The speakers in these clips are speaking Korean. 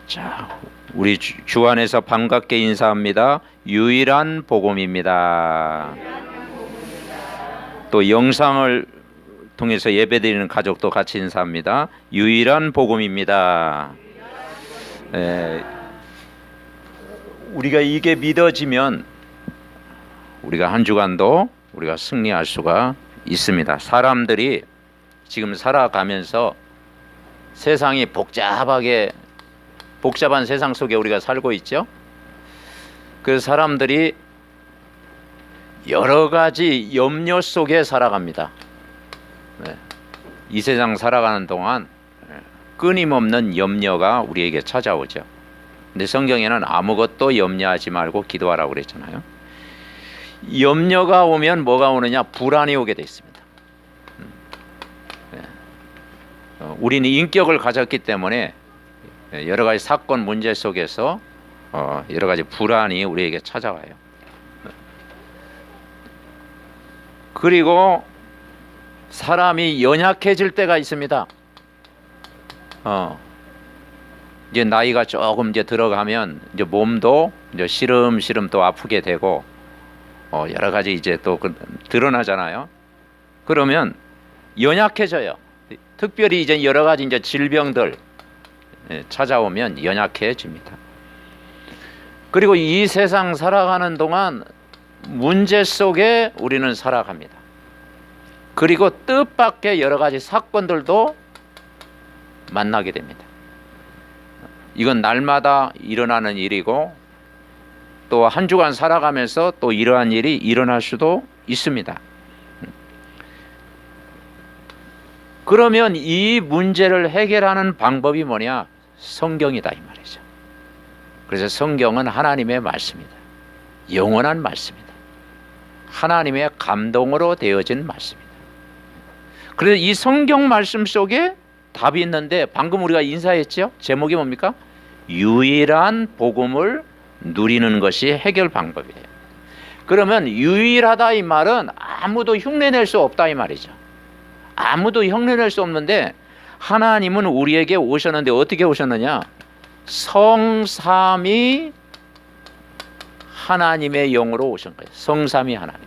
자, 우리 주 안에서 반갑게 인사합니다. 유일한 복음입니다. 또 영상을 통해서 예배드리는 가족도 같이 인사합니다. 유일한 복음입니다. 우리가 이게 믿어지면 우리가 한 주간도 우리가 승리할 수가 있습니다. 사람들이 지금 살아가면서 세상이 복잡한 세상 속에 우리가 살고 있죠. 그 사람들이 여러 가지 염려 속에 살아갑니다. 이 세상 살아가는 동안 끊임없는 염려가 우리에게 찾아오죠. 근데 성경에는 아무것도 염려하지 말고 기도하라고 그랬잖아요. 염려가 오면 뭐가 오느냐? 불안이 오게 돼 있습니다. 우리는 인격을 가졌기 때문에 여러 가지 사건 문제 속에서 여러 가지 불안이 우리에게 찾아와요. 그리고 사람이 연약해질 때가 있습니다. 이제 나이가 조금 이제 들어가면 이제 몸도 이제 시름시름 또 아프게 되고 여러 가지 이제 또 드러나잖아요. 그러면 연약해져요. 특별히 이제 여러 가지 이제 질병들 찾아오면 연약해집니다. 그리고 이 세상 살아가는 동안 문제 속에 우리는 살아갑니다. 그리고 뜻밖의 여러 가지 사건들도 만나게 됩니다. 이건 날마다 일어나는 일이고 또 한 주간 살아가면서 또 이러한 일이 일어날 수도 있습니다. 그러면 이 문제를 해결하는 방법이 뭐냐? 성경이다 이 말이죠. 그래서 성경은 하나님의 말씀이다. 영원한 말씀이다. 하나님의 감동으로 되어진 말씀이다. 그래서 이 성경 말씀 속에 답이 있는데 방금 우리가 인사했죠? 제목이 뭡니까? 유일한 복음을 누리는 것이 해결 방법이에요. 그러면 유일하다 이 말은 아무도 흉내낼 수 없다 이 말이죠. 아무도 흉내낼 수 없는데 하나님은 우리에게 오셨는데 어떻게 오셨느냐? 성삼위 하나님의 영으로 오신 거예요. 성삼위 하나님.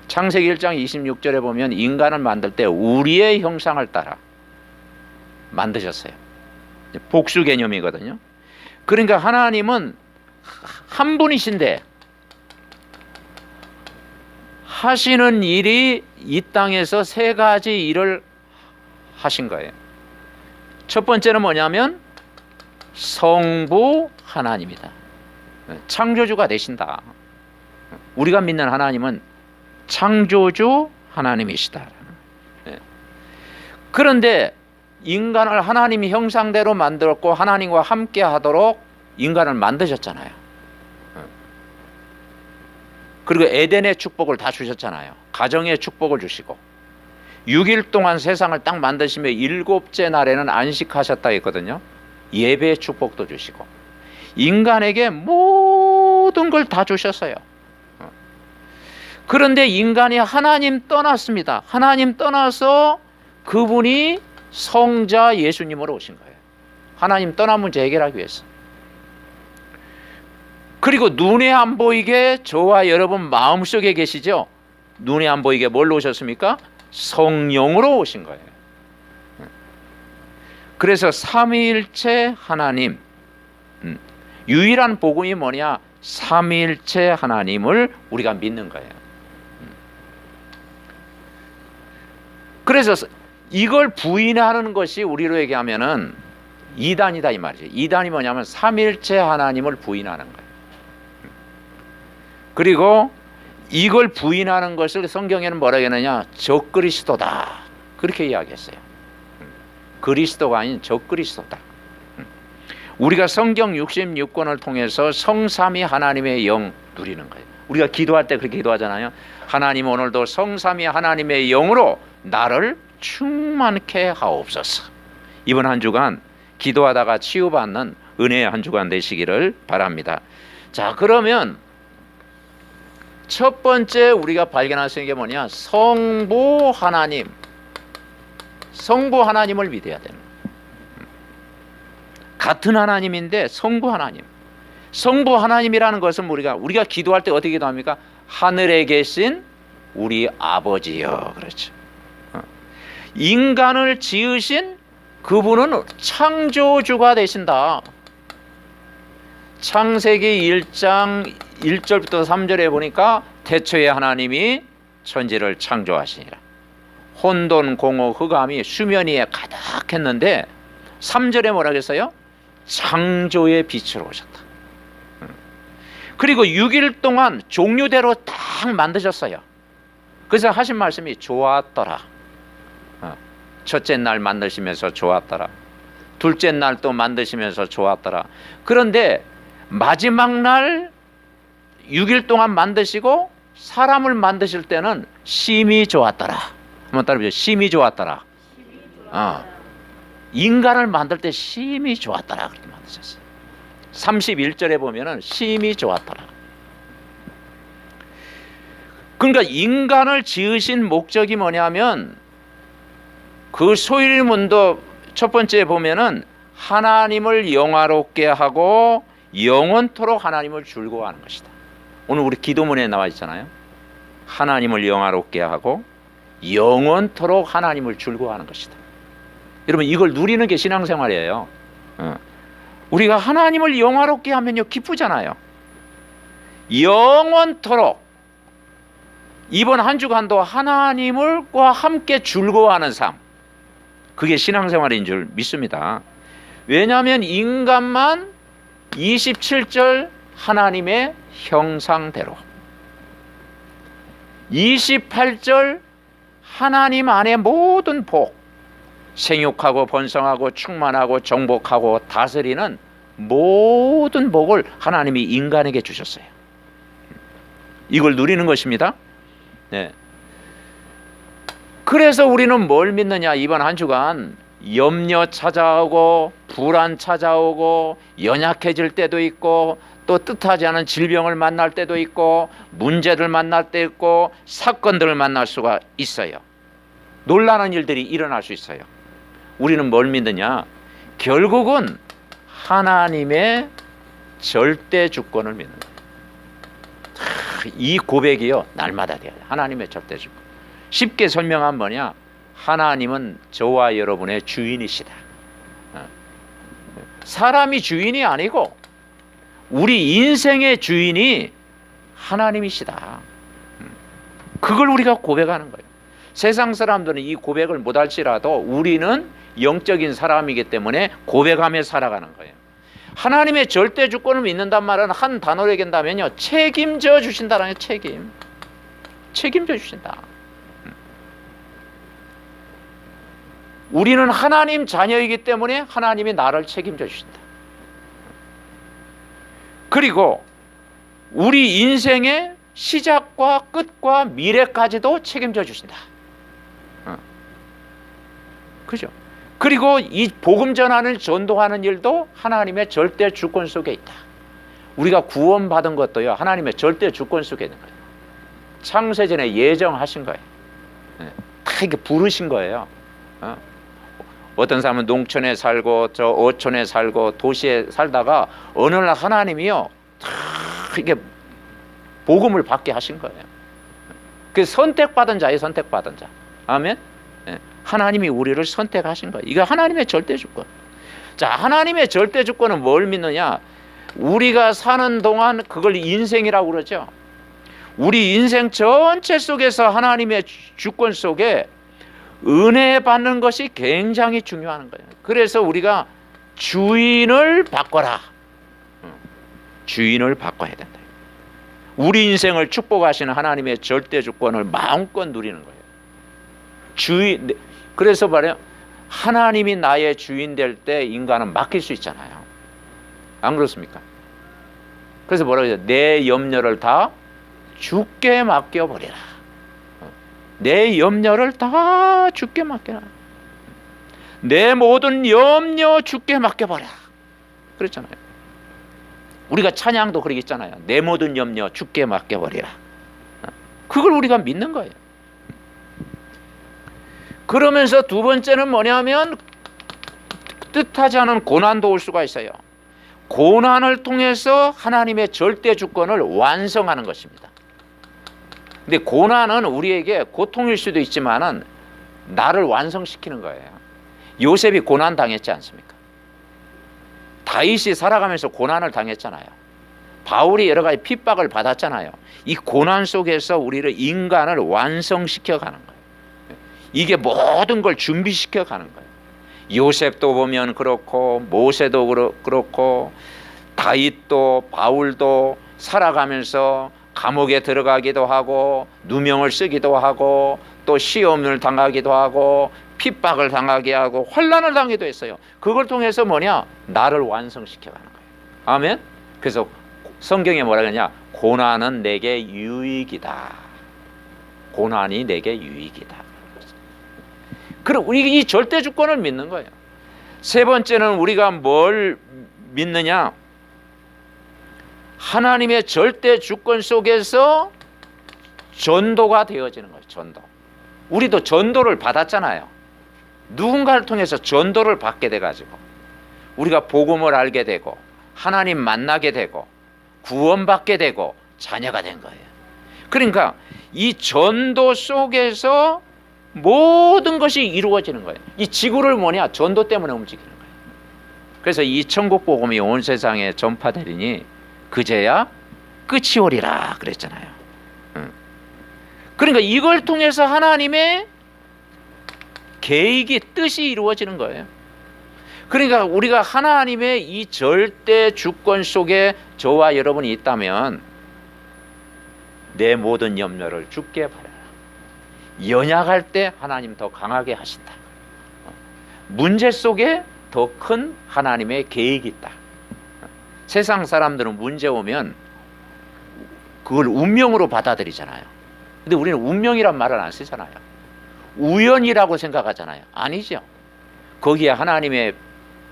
창세기 1장 26절에 보면 인간을 만들 때 우리의 형상을 따라 만드셨어요. 복수 개념이거든요. 그러니까 하나님은 한 분이신데 하시는 일이 이 땅에서 세 가지 일을 하신 거예요. 첫 번째는 뭐냐면 성부 하나님이다. 창조주가 되신다. 우리가 믿는 하나님은 창조주 하나님이시다. 그런데 인간을 하나님이 형상대로 만들었고 하나님과 함께 하도록 인간을 만드셨잖아요. 그리고 에덴의 축복을 다 주셨잖아요. 가정의 축복을 주시고 6일 동안 세상을 딱 만드시며 7째 날에는 안식하셨다 했거든요. 예배의 축복도 주시고 인간에게 모든 걸 다 주셨어요. 그런데 인간이 하나님 떠났습니다. 하나님 떠나서 그분이 성자 예수님으로 오신 거예요. 하나님 떠난 문제 해결하기 위해서. 그리고 눈에 안 보이게 저와 여러분 마음속에 계시죠? 눈에 안 보이게 뭘로 오셨습니까? 성령으로 오신 거예요. 그래서 삼위일체 하나님, 유일한 복음이 뭐냐? 삼위일체 하나님을 우리가 믿는 거예요. 그래서 이걸 부인하는 것이 우리로 얘기하면은 이단이다 이 말이죠. 이단이 뭐냐면 삼위일체 하나님을 부인하는 거예요. 그리고 이걸 부인하는 것을 성경에는 뭐라고 하느냐? 적그리스도다. 그렇게 이야기했어요. 그리스도가 아닌 적그리스도다. 우리가 성경 66권을 통해서 성삼위 하나님의 영 누리는 거예요. 우리가 기도할 때 그렇게 기도하잖아요. 하나님 오늘도 성삼위 하나님의 영으로 나를 충만케 하옵소서. 이번 한 주간 기도하다가 치유받는 은혜의 한 주간 되시기를 바랍니다. 자, 그러면 첫 번째 우리가 발견할 수 있는 게 뭐냐? 성부 하나님. 성부 하나님을 믿어야 되는 거예요. 같은 하나님인데 성부 하나님. 성부 하나님이라는 것은 우리가 기도할 때 어떻게 기도합니까? 하늘에 계신 우리 아버지여. 그렇죠. 인간을 지으신 그분은 창조주가 되신다. 창세기 1장 1절부터 3절에 보니까 태초에 하나님이 천지를 창조하시니라. 혼돈 공허 흑암이 수면 위에 가득했는데 3절에 뭐라 그랬어요? 창조의 빛으로 오셨다. 그리고 6일 동안 종류대로 딱 만드셨어요. 그래서 하신 말씀이 좋았더라. 첫째 날 만드시면서 좋았더라. 둘째 날 또 만드시면서 좋았더라. 그런데 마지막 날 6일 동안 만드시고 사람을 만드실 때는 심히 좋았더라. 한번 따라해보죠. 심히 좋았더라. 인간을 만들 때 심히 좋았더라. 그렇게 만드셨어요. 31절에 보면은 심히 좋았더라. 그러니까 인간을 지으신 목적이 뭐냐면 그 소일문도 첫 번째 보면은 하나님을 영화롭게 하고 영원토록 하나님을 즐거워하는 것이다. 오늘 우리 기도문에 나와 있잖아요. 하나님을 영화롭게 하고 영원토록 하나님을 즐거워하는 것이다. 여러분 이걸 누리는 게 신앙생활이에요. 우리가 하나님을 영화롭게 하면요 기쁘잖아요. 영원토록 이번 한 주간도 하나님과 함께 즐거워하는 삶, 그게 신앙생활인 줄 믿습니다. 왜냐하면 인간만 27절 하나님의 형상대로, 28절 하나님 안에 모든 복, 생육하고 번성하고 충만하고 정복하고 다스리는 모든 복을 하나님이 인간에게 주셨어요. 이걸 누리는 것입니다. 네. 그래서 우리는 뭘 믿느냐? 이번 한 주간 염려 찾아오고 불안 찾아오고 연약해질 때도 있고 또 뜻하지 않은 질병을 만날 때도 있고 문제를 만날 때 있고 사건들을 만날 수가 있어요. 놀라는 일들이 일어날 수 있어요. 우리는 뭘 믿느냐? 결국은 하나님의 절대 주권을 믿는 거예요. 이 고백이요 날마다 돼요. 하나님의 절대 주권. 쉽게 설명하면 뭐냐? 하나님은 저와 여러분의 주인이시다. 사람이 주인이 아니고 우리 인생의 주인이 하나님이시다. 그걸 우리가 고백하는 거예요. 세상 사람들은 이 고백을 못할지라도 우리는 영적인 사람이기 때문에 고백하며 살아가는 거예요. 하나님의 절대 주권을 믿는단 말은 한 단어로 얘기한다면요, 책임져 주신다라는 책임. 책임져 주신다. 우리는 하나님 자녀이기 때문에 하나님이 나를 책임져 주신다. 그리고 우리 인생의 시작과 끝과 미래까지도 책임져 주신다. 그죠? 그리고 이 복음 전하는 전도하는 일도 하나님의 절대 주권 속에 있다. 우리가 구원받은 것도요 하나님의 절대 주권 속에 있는 거예요. 창세전에 예정하신 거예요. 다 이렇게 부르신 거예요. 어떤 사람은 농촌에 살고 저 어촌에 살고 도시에 살다가 어느 날 하나님이요 다 이렇게 복음을 받게 하신 거예요. 그 선택받은 자예요. 선택받은 자. 아멘. 하나님이 우리를 선택하신 거예요. 이거 하나님의 절대 주권. 자, 하나님의 절대 주권은 뭘 믿느냐? 우리가 사는 동안 그걸 인생이라고 그러죠. 우리 인생 전체 속에서 하나님의 주권 속에 은혜 받는 것이 굉장히 중요한 거예요. 그래서 우리가 주인을 바꿔라. 주인을 바꿔야 된다. 우리 인생을 축복하시는 하나님의 절대 주권을 마음껏 누리는 거예요. 주인. 그래서 말해요. 하나님이 나의 주인 될 때 인간은 맡길 수 있잖아요. 안 그렇습니까? 그래서 뭐라고 해요? 내 염려를 다 주께 맡겨버리라. 내 염려를 다 주께 맡겨라. 내 모든 염려 주께 맡겨버려. 그랬잖아요. 우리가 찬양도 그러고 있잖아요. 내 모든 염려 주께 맡겨버리라. 그걸 우리가 믿는 거예요. 그러면서 두 번째는 뭐냐면 뜻하지 않은 고난도 올 수가 있어요. 고난을 통해서 하나님의 절대 주권을 완성하는 것입니다. 근데 고난은 우리에게 고통일 수도 있지만은 나를 완성시키는 거예요. 요셉이 고난 당했지 않습니까? 다윗이 살아가면서 고난을 당했잖아요. 바울이 여러 가지 핍박을 받았잖아요. 이 고난 속에서 우리를 인간을 완성시켜 가는 거예요. 이게 모든 걸 준비시켜 가는 거예요. 요셉도 보면 그렇고 모세도 그렇고 다윗도 바울도 살아가면서 감옥에 들어가기도 하고 누명을 쓰기도 하고 또 시험을 당하기도 하고 핍박을 당하게 하고 환난을 당하기도 했어요. 그걸 통해서 뭐냐? 나를 완성시켜 가는 거예요. 아멘. 그래서 성경에 뭐라 그러냐? 고난은 내게 유익이다. 고난이 내게 유익이다. 그럼 우리 이 절대 주권을 믿는 거예요. 세 번째는 우리가 뭘 믿느냐? 하나님의 절대 주권 속에서 전도가 되어지는 거예요. 전도. 우리도 전도를 받았잖아요. 누군가를 통해서 전도를 받게 돼가지고 우리가 복음을 알게 되고 하나님 만나게 되고 구원받게 되고 자녀가 된 거예요. 그러니까 이 전도 속에서 모든 것이 이루어지는 거예요. 이 지구를 뭐냐? 전도 때문에 움직이는 거예요. 그래서 이 천국 복음이 온 세상에 전파되리니 그제야 끝이 오리라 그랬잖아요. 그러니까 이걸 통해서 하나님의 계획이 뜻이 이루어지는 거예요. 그러니까 우리가 하나님의 이 절대 주권 속에 저와 여러분이 있다면 내 모든 염려를 주께 바라라. 연약할 때 하나님 더 강하게 하신다. 문제 속에 더 큰 하나님의 계획이 있다. 세상 사람들은 문제 오면 그걸 운명으로 받아들이잖아요. 근데 우리는 운명이란 말을 안 쓰잖아요. 우연이라고 생각하잖아요. 아니죠. 거기에 하나님의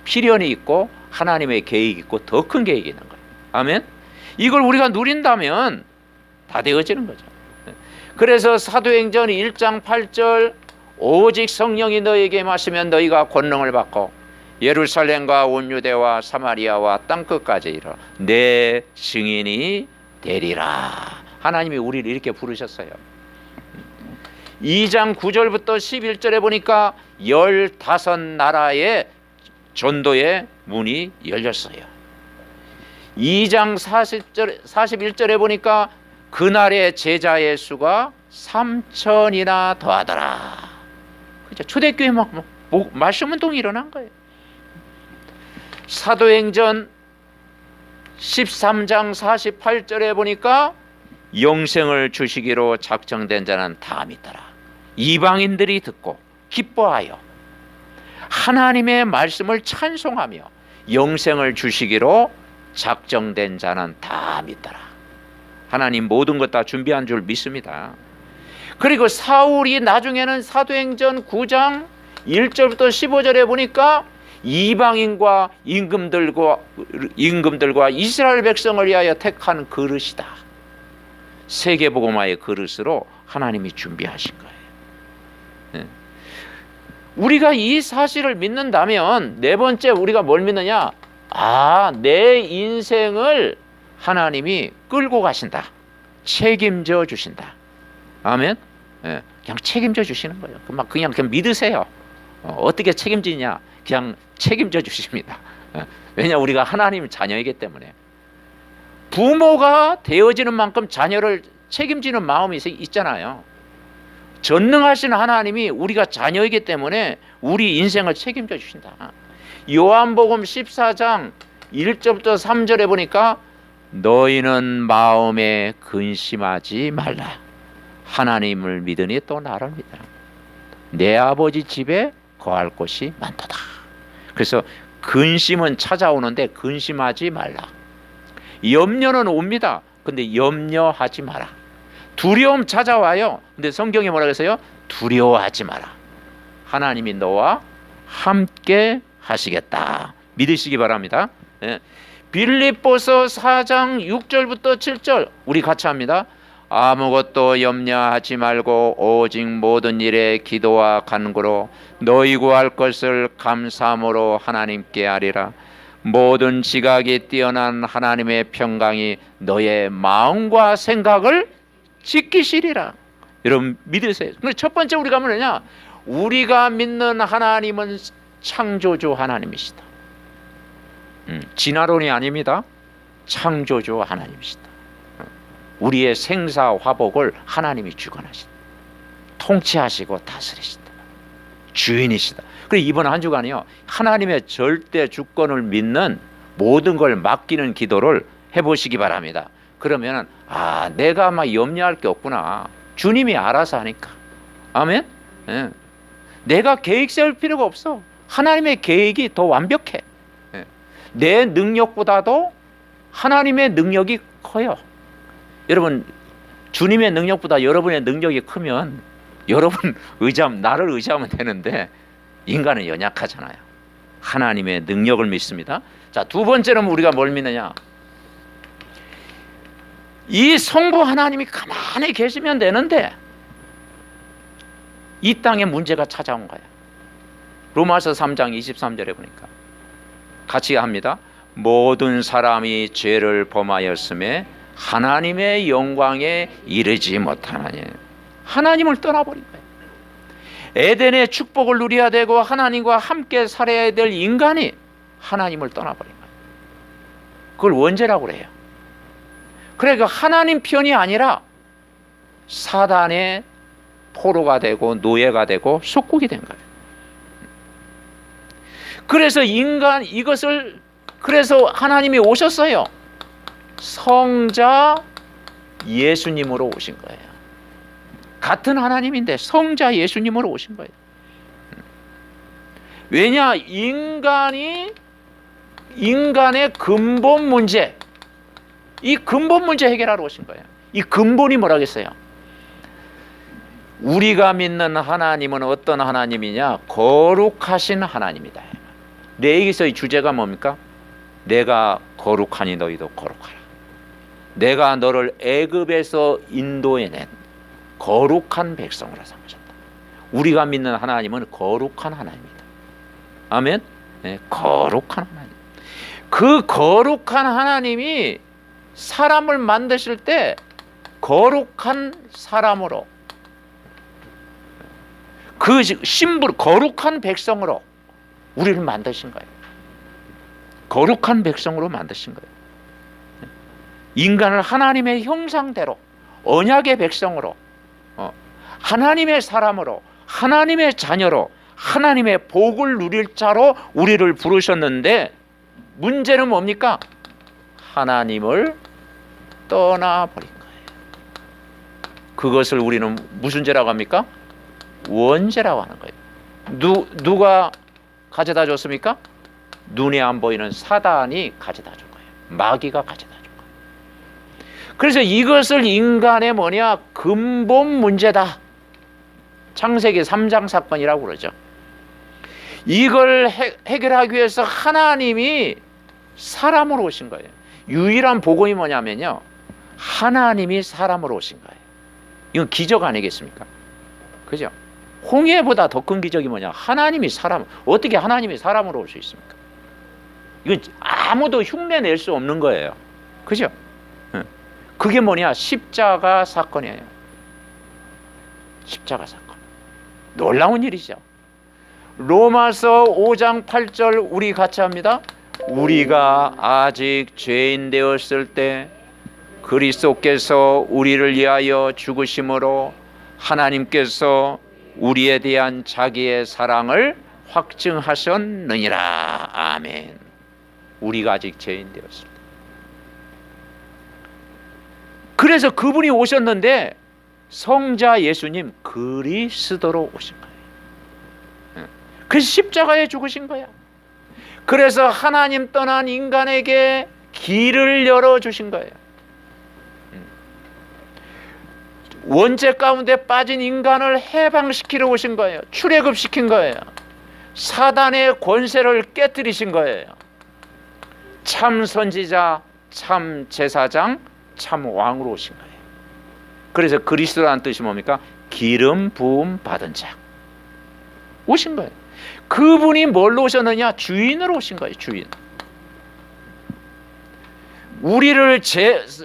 필연이 있고 하나님의 계획이 있고 더 큰 계획이 있는 거예요. 아멘. 이걸 우리가 누린다면 다 되어지는 거죠. 그래서 사도행전 1장 8절 오직 성령이 너에게 마시면 너희가 권능을 받고 예루살렘과 온 유대와 사마리아와 땅끝까지 이르러 내 증인이 되리라. 하나님이 우리를 이렇게 부르셨어요. 2장 9절부터 11절에 보니까 15나라의 전도의 문이 열렸어요. 2장 41절에 보니까 그날의 제자의 수가 3,000이나 더하더라. 그죠? 초대교회 말씀 운동이 일어난 거예요. 사도행전 13장 48절에 보니까 영생을 주시기로 작정된 자는 다 믿더라. 이방인들이 듣고 기뻐하여 하나님의 말씀을 찬송하며 영생을 주시기로 작정된 자는 다 믿더라. 하나님 모든 것 다 준비한 줄 믿습니다. 그리고 사울이 나중에는 사도행전 9장 1절부터 15절에 보니까 이방인과 임금들과 이스라엘 백성을 위하여 택한 그릇이다. 세계복음화의 그릇으로 하나님이 준비하신 거예요. 우리가 이 사실을 믿는다면 네 번째 우리가 뭘 믿느냐? 내 인생을 하나님이 끌고 가신다. 책임져 주신다. 아멘. 그냥 책임져 주시는 거예요. 그냥 믿으세요. 어떻게 책임지냐? 그냥 책임져 주십니다. 왜냐 우리가 하나님 자녀이기 때문에 부모가 되어지는 만큼 자녀를 책임지는 마음이 있잖아요. 전능하신 하나님이 우리가 자녀이기 때문에 우리 인생을 책임져 주신다. 요한복음 14장 1절부터 3절에 보니까 너희는 마음에 근심하지 말라. 하나님을 믿으니 또 나를 믿으라. 내 아버지 집에 거할 곳이 많도다. 그래서 근심은 찾아오는데 근심하지 말라. 염려는 옵니다. 근데 염려하지 마라. 두려움 찾아와요. 근데 성경에 뭐라 그랬어요? 두려워하지 마라. 하나님이 너와 함께 하시겠다. 믿으시기 바랍니다. 빌립보서 4장 6절부터 7절 우리 같이 합니다. 아무것도 염려하지 말고 오직 모든 일에 기도와 간구로 너희 구할 것을 감사함으로 하나님께 아뢰라. 모든 지각이 뛰어난 하나님의 평강이 너의 마음과 생각을 지키시리라. 여러분 믿으세요. 첫 번째 우리가 뭐냐? 우리가 믿는 하나님은 창조주 하나님이시다. 진화론이 아닙니다. 창조주 하나님이시다. 우리의 생사 화복을 하나님이 주관하시다. 통치하시고 다스리시다. 주인이시다. 그리고 이번 한 주간이요, 하나님의 절대 주권을 믿는 모든 걸 맡기는 기도를 해보시기 바랍니다. 그러면 내가 막 염려할 게 없구나. 주님이 알아서 하니까. 아멘. 예. 내가 계획 세울 필요가 없어. 하나님의 계획이 더 완벽해. 예. 내 능력보다도 하나님의 능력이 커요. 여러분, 주님의 능력보다 여러분의 능력이 크면 여러분 나를 의지하면 되는데 인간은 연약하잖아요. 하나님의 능력을 믿습니다. 자, 두 번째는 우리가 뭘 믿느냐? 이 성부 하나님이 가만히 계시면 되는데 이 땅에 문제가 찾아온 거예요. 로마서 3장 23절에 보니까 같이 합니다. 모든 사람이 죄를 범하였음에 하나님의 영광에 이르지 못하나니. 하나님을 떠나버린 거예요. 에덴의 축복을 누려야 되고 하나님과 함께 살아야 될 인간이 하나님을 떠나버린 거예요. 그걸 원죄라고 그래요. 그러니까 하나님 편이 아니라 사단의 포로가 되고 노예가 되고 속국이 된 거예요. 그래서 그래서 하나님이 오셨어요. 성자 예수님으로 오신 거예요. 같은 하나님인데 성자 예수님으로 오신 거예요. 왜냐? 인간의 근본 문제, 이 근본 문제 해결하러 오신 거예요. 이 근본이 뭐라겠어요? 우리가 믿는 하나님은 어떤 하나님이냐? 거룩하신 하나님이다. 내 얘기에서의 주제가 뭡니까? 내가 거룩하니 너희도 거룩하라. 내가 너를 애굽에서 인도해낸 거룩한 백성으로 삼으셨다. 우리가 믿는 하나님은 거룩한 하나님이다. 아멘. 네, 거룩한 하나님. 그 거룩한 하나님이 사람을 만드실 때 거룩한 사람으로, 그 신분, 거룩한 백성으로 우리를 만드신 거예요. 거룩한 백성으로 만드신 거예요. 인간을 하나님의 형상대로, 언약의 백성으로, 하나님의 사람으로, 하나님의 자녀로, 하나님의 복을 누릴 자로 우리를 부르셨는데 문제는 뭡니까? 하나님을 떠나버린 거예요. 그것을 우리는 무슨 죄라고 합니까? 원죄라고 하는 거예요. 누가 가져다 줬습니까? 눈에 안 보이는 사단이 가져다 준 거예요. 마귀가 가져다 준 거예요. 그래서 이것을 인간의 근본 문제다. 창세기 3장 사건이라고 그러죠. 이걸 해결하기 위해서 하나님이 사람으로 오신 거예요. 유일한 복음이 뭐냐면요, 하나님이 사람으로 오신 거예요. 이건 기적 아니겠습니까? 그죠? 홍해보다 더 큰 기적이 뭐냐? 하나님이 사람, 어떻게 하나님이 사람으로 올 수 있습니까? 이건 아무도 흉내 낼 수 없는 거예요. 그죠? 그게 뭐냐? 십자가 사건이에요. 십자가 사건. 놀라운 일이죠. 로마서 5장 8절 우리 같이 합니다. 우리가 아직 죄인 되었을 때 그리스도께서 우리를 위하여 죽으심으로 하나님께서 우리에 대한 자기의 사랑을 확증하셨느니라. 아멘. 우리가 아직 죄인 되었을 때. 그래서 그분이 오셨는데 성자 예수님 그리스도로 오신 거예요. 그래서 십자가에 죽으신 거야. 그래서 하나님 떠난 인간에게 길을 열어주신 거예요. 원죄 가운데 빠진 인간을 해방시키러 오신 거예요. 출애굽시킨 거예요. 사단의 권세를 깨뜨리신 거예요. 참 선지자, 참 제사장, 참 왕으로 오신 거예요. 그래서 그리스도라는 뜻이 뭡니까? 기름 부음 받은 자. 오신 거예요. 그분이 뭘로 오셨느냐? 주인으로 오신 거예요. 주인. 우리를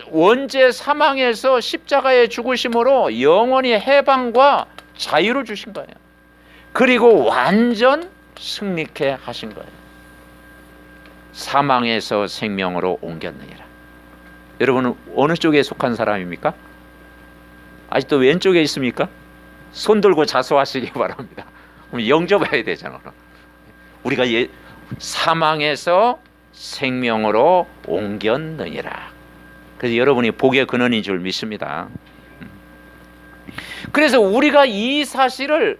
원죄 사망에서 십자가에 죽으심으로 영원히 해방과 자유를 주신 거예요. 그리고 완전 승리케 하신 거예요. 사망에서 생명으로 옮겼느니라. 여러분은 어느 쪽에 속한 사람입니까? 아직도 왼쪽에 있습니까? 손 들고 자수하시기 바랍니다. 그럼 영접해야 되잖아. 우리가 사망에서 생명으로 옮겼느니라. 그래서 여러분이 복의 근원인 줄 믿습니다. 그래서 우리가 이 사실을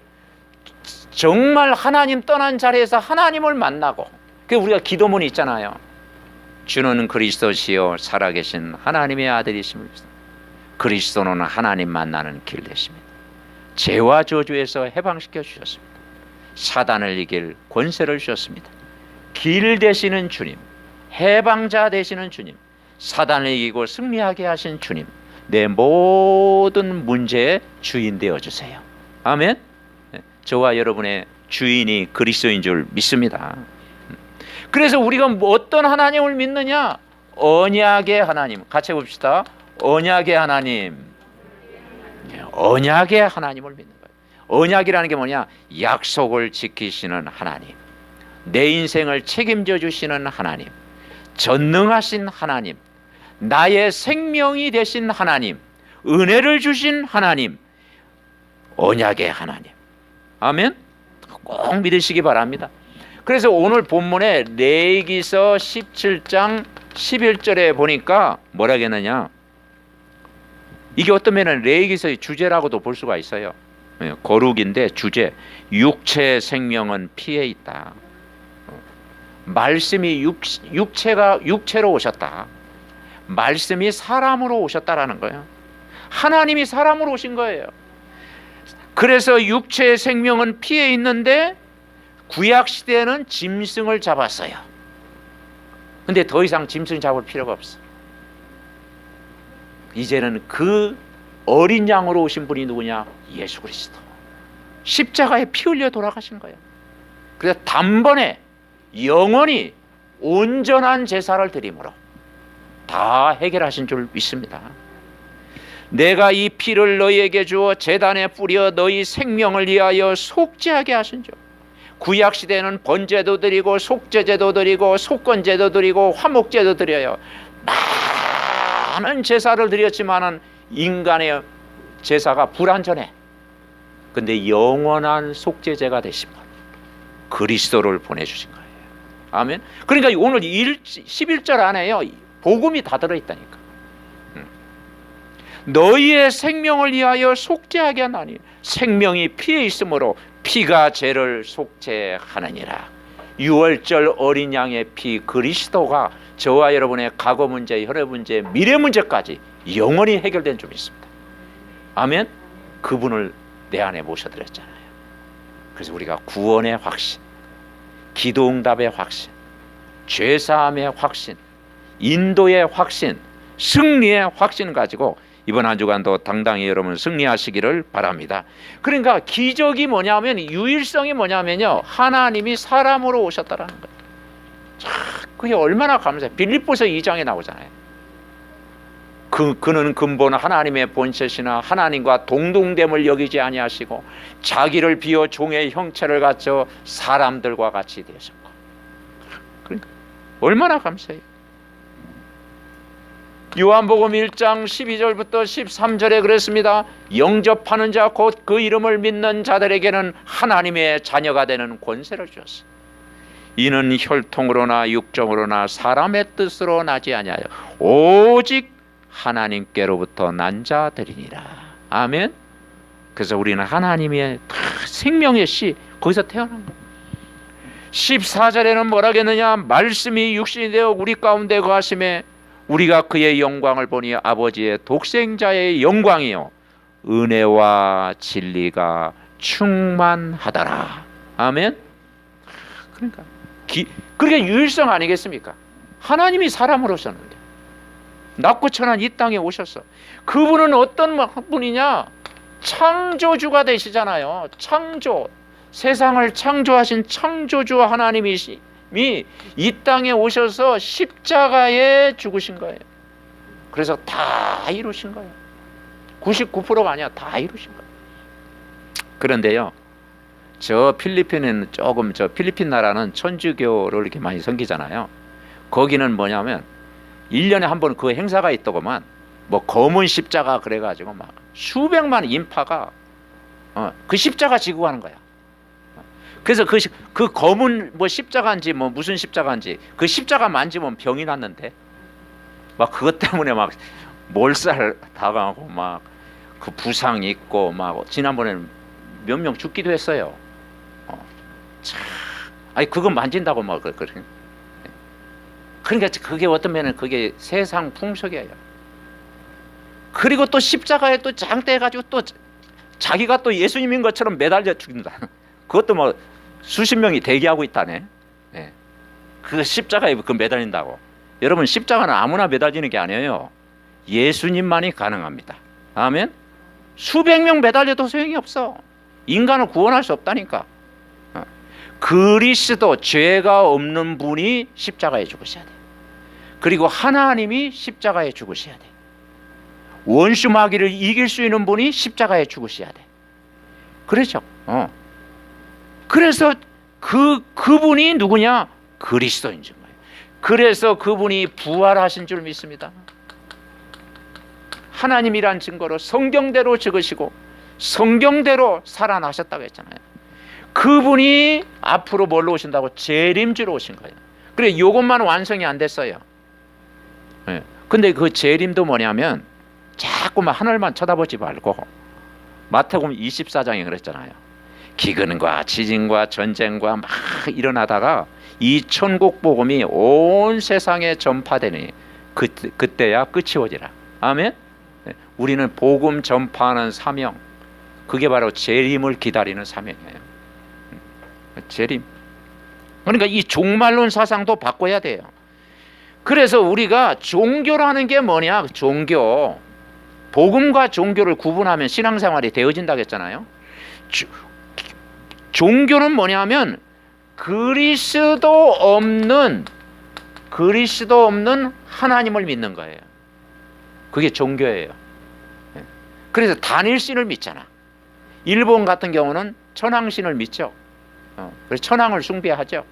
정말 하나님 떠난 자리에서 하나님을 만나고, 그래서 우리가 기도문이 있잖아요. 주는 그리스도시요 살아계신 하나님의 아들이심을 믿습니다. 그리스도는 하나님 만나는 길 되십니다. 죄와 저주에서 해방시켜 주셨습니다. 사단을 이길 권세를 주셨습니다. 길 되시는 주님, 해방자 되시는 주님, 사단을 이기고 승리하게 하신 주님, 내 모든 문제의 주인 되어 주세요. 아멘. 저와 여러분의 주인이 그리스도인 줄 믿습니다. 그래서 우리가 어떤 하나님을 믿느냐? 언약의 하나님. 같이 봅시다. 언약의 하나님. 언약의 하나님을 믿는 거예요. 언약이라는 게 뭐냐? 약속을 지키시는 하나님, 내 인생을 책임져 주시는 하나님, 전능하신 하나님, 나의 생명이 되신 하나님, 은혜를 주신 하나님, 언약의 하나님. 아멘. 꼭 믿으시기 바랍니다. 그래서 오늘 본문에 레위기서 17장 11절에 보니까 뭐라 했느냐? 이게 어떤 면은 레위기서의 주제라고도 볼 수가 있어요. 거룩인데 주제, 육체의 생명은 피에 있다. 말씀이 육체로 오셨다. 말씀이 사람으로 오셨다라는 거예요. 하나님이 사람으로 오신 거예요. 그래서 육체의 생명은 피에 있는데 구약 시대에는 짐승을 잡았어요. 근데 더 이상 짐승 잡을 필요가 없어. 이제는 그 어린 양으로 오신 분이 누구냐? 예수 그리스도. 십자가에 피 흘려 돌아가신 거예요. 그래서 단번에 영원히 온전한 제사를 드림으로 다 해결하신 줄 믿습니다. 내가 이 피를 너희에게 주어 제단에 뿌려 너희 생명을 위하여 속죄하게 하신 줄. 구약 시대에는 번제도 드리고 속죄제도 드리고 속건제도 드리고 화목제도 드려요. 많은 제사를 드렸지만은 인간의 제사가 불완전해. 근데 영원한 속죄제가 되신 분, 그리스도를 보내주신 거예요. 아멘. 그러니까 오늘 11절 안에요, 복음이 다 들어있다니까. 너희의 생명을 위하여 속죄하게 하나니 생명이 피에 있으므로 피가 죄를 속죄하느니라. 유월절 어린 양의 피, 그리스도가 저와 여러분의 과거 문제, 혈액 문제, 미래 문제까지 영원히 해결된 줄 믿습니다. 아멘. 그분을 내 안에 모셔드렸잖아요. 그래서 우리가 구원의 확신, 기도응답의 확신, 죄사함의 확신, 인도의 확신, 승리의 확신을 가지고 이번 한 주간도 당당히 여러분 승리하시기를 바랍니다. 그러니까 기적이 뭐냐면, 유일성이 뭐냐면요, 하나님이 사람으로 오셨다라는 거예요. 참, 그게 얼마나 감사해요. 빌립보서 2장에 나오잖아요. 그는 근본 하나님의 본체시나 하나님과 동등됨을 여기지 아니하시고 자기를 비워 종의 형체를 갖춰 사람들과 같이 되셨고. 그러니까 얼마나 감사해요. 요한복음 1장 12절부터 13절에 그랬습니다. 영접하는 자 곧 그 이름을 믿는 자들에게는 하나님의 자녀가 되는 권세를 주었어. 이는 혈통으로나 육정으로나 사람의 뜻으로 나지 아니하여 오직 하나님께로부터 난 자들이니라. 아멘. 그래서 우리는 하나님의 생명의 씨, 거기서 태어난 거예요. 14절에는 뭐라 했느냐? 말씀이 육신이 되어 우리 가운데 거하심에 우리가 그의 영광을 보니 아버지의 독생자의 영광이요 은혜와 진리가 충만하더라. 아멘. 그러니까 그게 유일성 아니겠습니까? 하나님이 사람으로 오셨는데 낮고 천한 이 땅에 오셨어. 그분은 어떤 분이냐? 창조주가 되시잖아요. 창조, 세상을 창조하신 창조주 하나님이 이 땅에 오셔서 십자가에 죽으신 거예요. 그래서 다 이루신 거예요. 99%가 아니야. 다 이루신 거예요. 그런데요, 저 필리핀은 필리핀 나라는 천주교를 이렇게 많이 섬기잖아요. 거기는 뭐냐면 1년에 한 번 그 행사가 있더구만. 뭐 검은 십자가 그래가지고 막 수백만 인파가 그 십자가 지고 가는 거야. 그래서 그 검은 뭐 십자가인지 뭐 무슨 십자가인지 그 십자가 만지면 병이 났는데 막 그것 때문에 막 몰살 당하고 막 그 부상 있고 막 지난번에는 몇 명 죽기도 했어요. 참, 아니 그거 만진다고 막 그러니까 그게 어떤 면은 그게 세상 풍속이에요. 그리고 또 십자가에 또 장대해가지고 또 자기가 또 예수님인 것처럼 매달려 죽인다. 그것도 뭐 수십 명이 대기하고 있다네. 예. 그 십자가에 그 매달린다고. 여러분 십자가는 아무나 매달리는 게 아니에요. 예수님만이 가능합니다. 아멘. 수백 명 매달려도 소용이 없어. 인간을 구원할 수 없다니까. 그리스도 죄가 없는 분이 십자가에 죽으셔야 돼. 그리고 하나님이 십자가에 죽으셔야 돼. 원수 마귀를 이길 수 있는 분이 십자가에 죽으셔야 돼. 그렇죠. 그래서 그분이 누구냐? 그리스도인 줄 거예요. 그래서 그분이 부활하신 줄 믿습니다. 하나님이란 증거로 성경대로 죽으시고 성경대로 살아나셨다고 했잖아요. 그분이 앞으로 뭘로 오신다고? 재림주로 오신 거예요. 그래, 이것만 완성이 안 됐어요. 네. 근데 그 재림도 뭐냐면 자꾸만 하늘만 쳐다보지 말고 마태복음 24장에 그랬잖아요. 기근과 지진과 전쟁과 막 일어나다가 이 천국 복음이 온 세상에 전파되니 그때야 끝이 오리라. 아멘. 우리는 복음 전파하는 사명, 그게 바로 재림을 기다리는 사명이에요. 재림. 그러니까 이 종말론 사상도 바꿔야 돼요. 그래서 우리가 종교라는 게 뭐냐? 종교. 복음과 종교를 구분하면 신앙생활이 되어진다고 했잖아요. 종교는 뭐냐면 그리스도 없는 하나님을 믿는 거예요. 그게 종교예요. 그래서 단일신을 믿잖아. 일본 같은 경우는 천황신을 믿죠. 그래서 천황을 숭배하죠.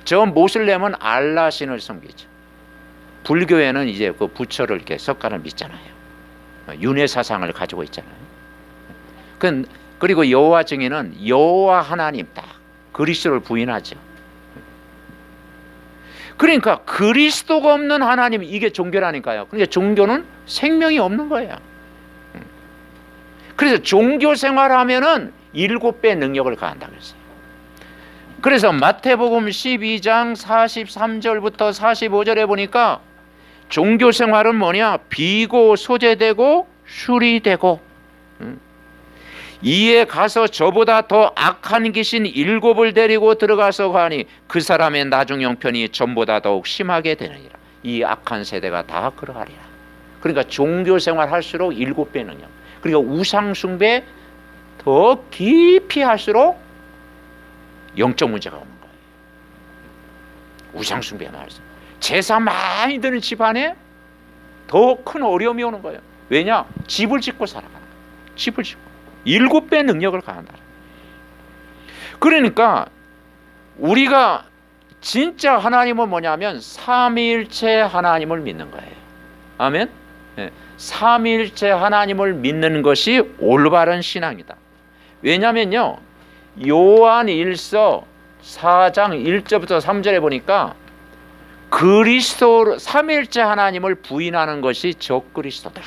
저 모슬렘은 알라신을 섬기죠. 불교에는 이제 그 부처를 이렇게 석가를 믿잖아요. 윤회 사상을 가지고 있잖아요. 그리고 여호와 증인은 여호와 하나님 딱 그리스도를 부인하죠. 그러니까 그리스도가 없는 하나님, 이게 종교라니까요. 그러니까 종교는 생명이 없는 거예요. 그래서 종교 생활하면은 7배 능력을 가한다고 했어요. 그래서 마태복음 12장 43절부터 45절에 보니까 종교 생활은 뭐냐? 비고 소재되고 수리되고, 이에 가서 저보다 더 악한 귀신 7을 데리고 들어가서 가니 그 사람의 나중 형편이 전보다 더욱 심하게 되느니라. 이 악한 세대가 다 그러하리라. 그러니까 종교 생활 할수록 7배 능력. 그러니까 우상 숭배 더 깊이 할수록 영적 문제가 오는 거예요. 우상 숭배만 할수록 제사 많이 드는 집안에 더 큰 어려움이 오는 거예요. 왜냐? 집을 짓고 살아가는 거예요. 집을 짓고 7배 능력을 가한다. 그러니까 우리가 진짜 하나님은 뭐냐면 삼위일체 하나님을 믿는 거예요. 아멘. 네. 삼위일체 하나님을 믿는 것이 올바른 신앙이다. 왜냐면요, 요한 1서 4장 1절부터 3절에 보니까 그리스도 삼위일체 하나님을 부인하는 것이 적그리스도다.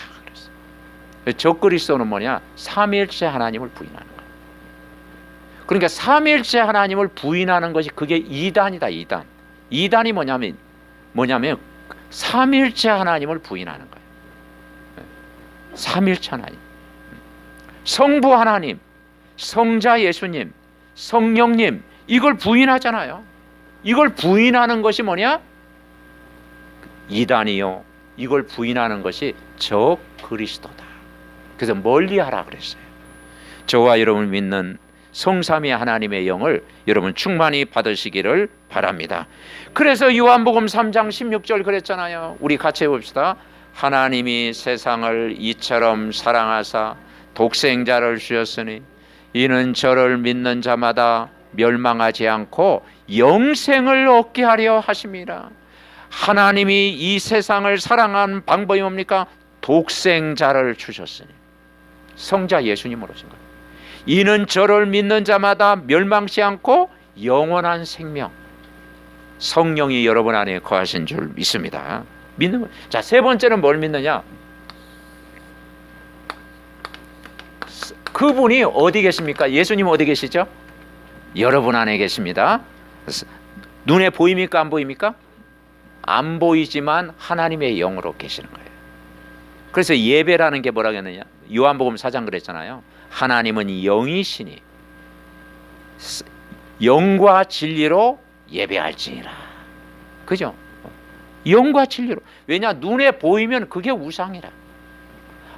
적그리스도는 뭐냐? 삼위일체 하나님을 부인하는 거예요. 그러니까 삼위일체 하나님을 부인하는 것이 그게 이단이다. 이단이 뭐냐면 삼위일체 하나님을 부인하는 거예요. 삼위일체 하나님, 성부 하나님, 성자 예수님, 성령님, 이걸 부인하잖아요. 이걸 부인하는 것이 뭐냐? 이단이요 이걸 부인하는 것이 적 그리스도다. 그래서 멀리하라 그랬어요. 저와 여러분 믿는 성삼위 하나님의 영을 여러분 충만히 받으시기를 바랍니다. 그래서 요한복음 3장 16절 그랬잖아요. 우리 같이 해봅시다. 하나님이 세상을 이처럼 사랑하사 독생자를 주셨으니 이는 저를 믿는 자마다 멸망하지 않고 영생을 얻게 하려 하심이라. 하나님이 이 세상을 사랑한 방법이 뭡니까? 독생자를 주셨으니 성자 예수님으로 오신 거예요. 이는 저를 믿는 자마다 멸망치 않고 영원한 생명, 성령이 여러분 안에 거하신 줄 믿습니다. 믿는 거예요. 자, 세 번째는 뭘 믿느냐? 그분이 어디 계십니까? 예수님 어디 계시죠? 여러분 안에 계십니다. 눈에 보입니까? 안 보입니까? 안 보이지만 하나님의 영으로 계시는 거예요. 그래서 예배라는 게 뭐라고 했느냐? 요한복음 4장 그랬잖아요. 하나님은 영이시니 영과 진리로 예배할지니라. 그죠? 영과 진리로. 왜냐? 눈에 보이면 그게 우상이라.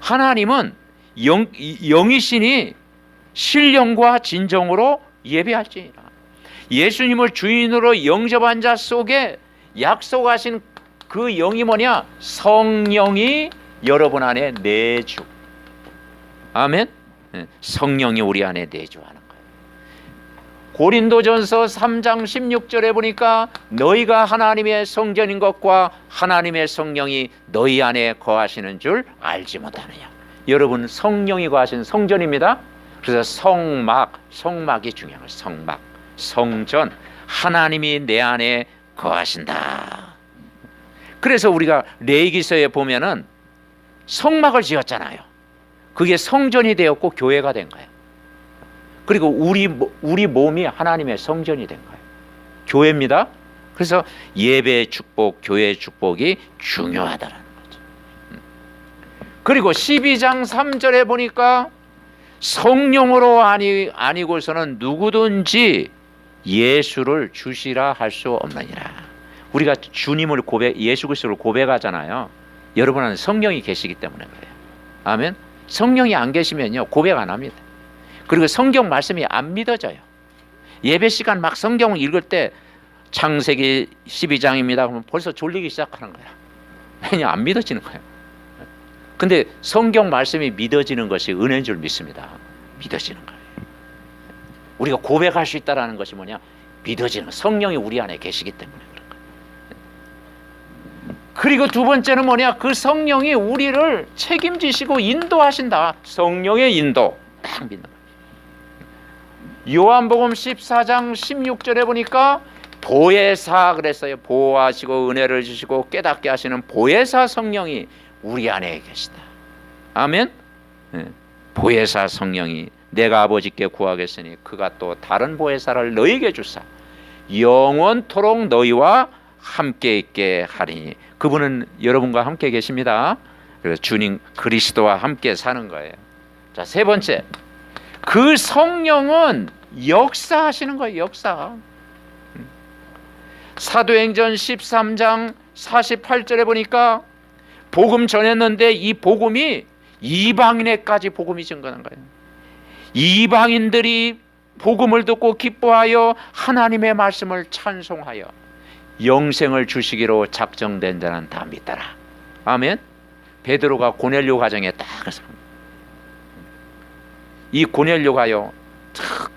하나님은 영이시니 신령과 진정으로 예배할지니라. 예수님을 주인으로 영접한 자 속에 약속하신 그 영이 뭐냐? 성령이 여러분 안에 내주. 아멘. 성령이 우리 안에 내주하는 거예요. 고린도전서 3장 16절에 보니까 너희가 하나님의 성전인 것과 하나님의 성령이 너희 안에 거하시는 줄 알지 못하느냐. 여러분 성령이 거하시는 성전입니다. 그래서 성막이 중요한 거예요. 성막, 성전, 하나님이 내 안에 거하신다. 그래서 우리가 레위기서에 보면은 성막을 지었잖아요. 그게 성전이 되었고 교회가 된 거예요. 그리고 우리 몸이 하나님의 성전이 된 거예요. 교회입니다. 그래서 예배의 축복, 교회의 축복이 중요하다는 거죠. 그리고 12장 3절에 보니까 성령으로 아니고서는 누구든지 예수를 주시라 할 수 없느니라. 우리가 주님을 예수 그리스도를 고백하잖아요. 여러분은 성령이 계시기 때문에 그래요. 아멘. 성령이 안 계시면요 고백 안 합니다. 그리고 성경 말씀이 안 믿어져요. 예배 시간 막 성경을 읽을 때 창세기 12장입니다 그러면 벌써 졸리기 시작하는 거야. 왜냐? 안 믿어지는 거예요. 근데 성경 말씀이 믿어지는 것이 은혜인 줄 믿습니다. 믿어지는 거예요. 우리가 고백할 수 있다는 것이 뭐냐? 믿어지는, 성령이 우리 안에 계시기 때문에 그런 거예요. 그리고 두 번째는 뭐냐? 그 성령이 우리를 책임지시고 인도하신다. 성령의 인도 딱 믿는 거예요. 요한복음 14장 16절에 보니까 보혜사 그랬어요. 보호하시고 은혜를 주시고 깨닫게 하시는 보혜사 성령이 우리 안에 계시다. 아멘. 보혜사 성령이 내가 아버지께 구하겠으니 그가 또 다른 보혜사를 너희에게 주사 영원토록 너희와 함께 있게 하리니. 그분은 여러분과 함께 계십니다. 그래서 주님 그리스도와 함께 사는 거예요. 자, 세 번째, 그 성령은 역사하시는 거예요. 역사. 사도행전 13장 48절에 보니까 복음 전했는데 이 복음이 이방인에까지 복음이 증거한 거예요. 이방인들이 복음을 듣고 기뻐하여 하나님의 말씀을 찬송하여 영생을 주시기로 작정된 자는 다 믿더라. 아멘. 베드로가 고넬료 가정에 딱 이 고넬료가요,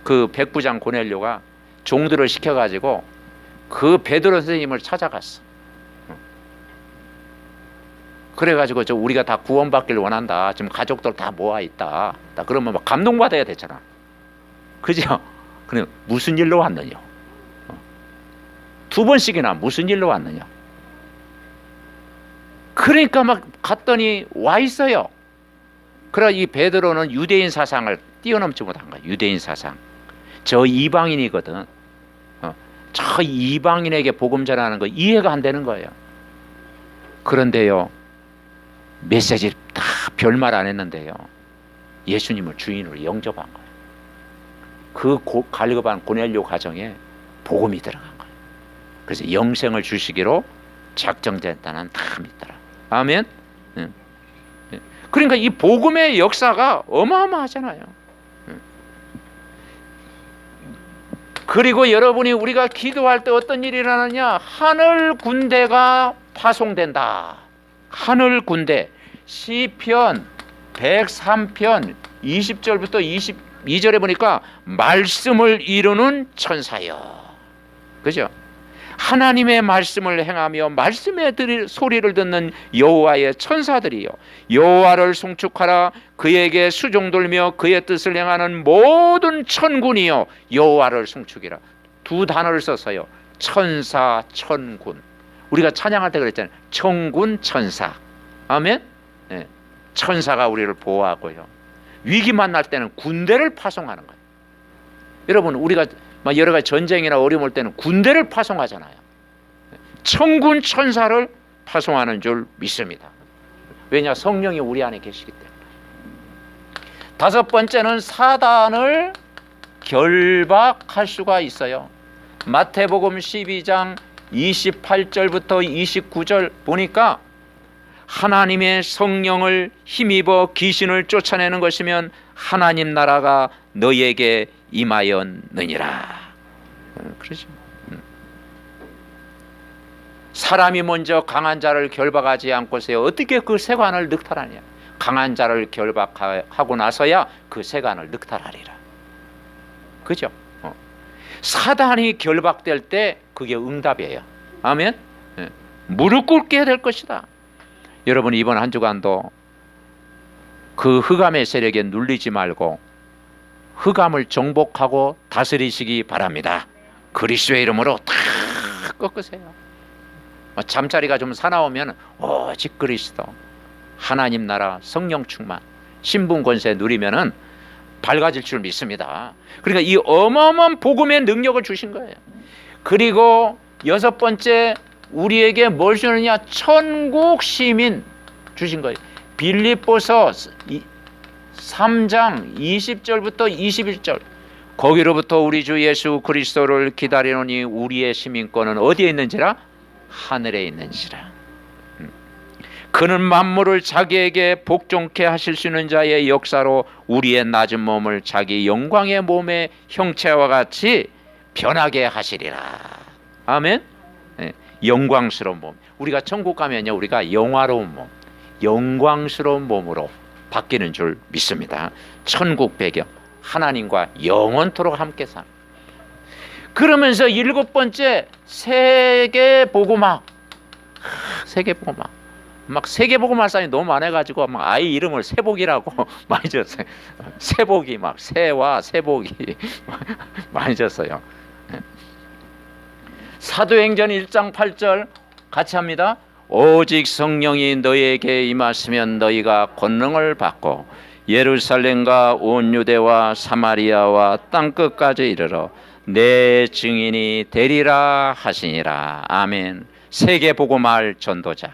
그 백부장 고넬료가 종들을 시켜가지고 그 베드로 선생님을 찾아갔어. 그래가지고 우리가 다 구원받기를 원한다. 지금 가족들 다 모아 있다. 그러면 막 감동받아야 되잖아. 그죠? 그럼 무슨 일로 왔느냐? 두 번씩이나 무슨 일로 왔느냐? 그러니까 막 갔더니 와 있어요. 그래 이 베드로는 유대인 사상을 뛰어넘지 못한 거야. 유대인 사상. 저 이방인이거든. 저 이방인에게 복음 전하는 거 이해가 안 되는 거예요. 그런데요, 메시지 다 별말 안 했는데요, 예수님을 주인으로 영접한 거예요. 그 갈급한 고넬료 가정에 복음이 들어간 거예요. 그래서 영생을 주시기로 작정됐다는 다 믿더라. 아멘. 그러니까 이 복음의 역사가 어마어마하잖아요. 그리고 여러분이 우리가 기도할 때 어떤 일이 일어나냐? 하늘 군대가 파송된다. 하늘 군대. 시편 103편 20절부터 22절에 보니까 말씀을 이루는 천사여. 그죠? 하나님의 말씀을 행하며 말씀의 소리를 듣는 여호와의 천사들이요, 여호와를 송축하라. 그에게 수종들며 그의 뜻을 행하는 모든 천군이요 여호와를 송축이라. 두 단어를 써서요, 천사 천군. 우리가 찬양할 때 그랬잖아요, 천군 천사. 아멘. 네. 천사가 우리를 보호하고요, 위기만 날 때는 군대를 파송하는 거예요. 여러분, 우리가 여러 가지 전쟁이나 어려움 올 때는 군대를 파송하잖아요. 천군 천사를 파송하는 줄 믿습니다. 왜냐? 성령이 우리 안에 계시기 때문에. 다섯 번째는 사단을 결박할 수가 있어요. 마태복음 12장 28절부터 29절 보니까 하나님의 성령을 힘입어 귀신을 쫓아내는 것이면 하나님 나라가 너희에게 임하였느니라. 그러죠. 사람이 먼저 강한 자를 결박하지 않고서야 어떻게 그 세관을 늑탈하냐? 강한 자를 결박하고 나서야 그 세관을 늑탈하리라. 그죠? 사단이 결박될 때 그게 응답이에요. 아멘. 무릎 꿇게 될 것이다. 여러분, 이번 한 주간도 그 흑암의 세력에 눌리지 말고 흑암을 정복하고 다스리시기 바랍니다. 그리스도의 이름으로 다 꺾으세요. 잠자리가 좀 사나우면 오직 그리스도, 하나님 나라, 성령 충만, 신분 권세 누리면은 밝아질 줄 믿습니다. 그러니까 이 어마어마한 복음의 능력을 주신 거예요. 그리고 여섯 번째, 우리에게 뭘 주느냐? 천국 시민 주신 거예요. 빌립보서 3장 20절부터 21절. 거기로부터 우리 주 예수 그리스도를 기다리노니 우리의 시민권은 어디에 있는지라? 하늘에 있는지라. 그는 만물을 자기에게 복종케 하실 수 있는 자의 역사로 우리의 낮은 몸을 자기 영광의 몸의 형체와 같이 변하게 하시리라. 아멘. 네. 영광스러운 몸. 우리가 천국 가면요, 우리가 영화로운 몸, 영광스러운 몸으로 바뀌는 줄 믿습니다. 천국 배경, 하나님과 영원토록 함께 산. 그러면서 일곱 번째, 세계복음화. 세계복음화. 막 세계복음화사이 너무 많아가지고 막 아이 이름을 세복이라고 많이 졌어요. 세복이 막 새와 세복이 많이 졌어요. 사도행전 1장 8절 같이 합니다. 오직 성령이 너희에게 임하시면 너희가 권능을 받고 예루살렘과 온 유대와 사마리아와 땅끝까지 이르러 내 증인이 되리라 하시니라. 아멘. 세계복음화할 전도자,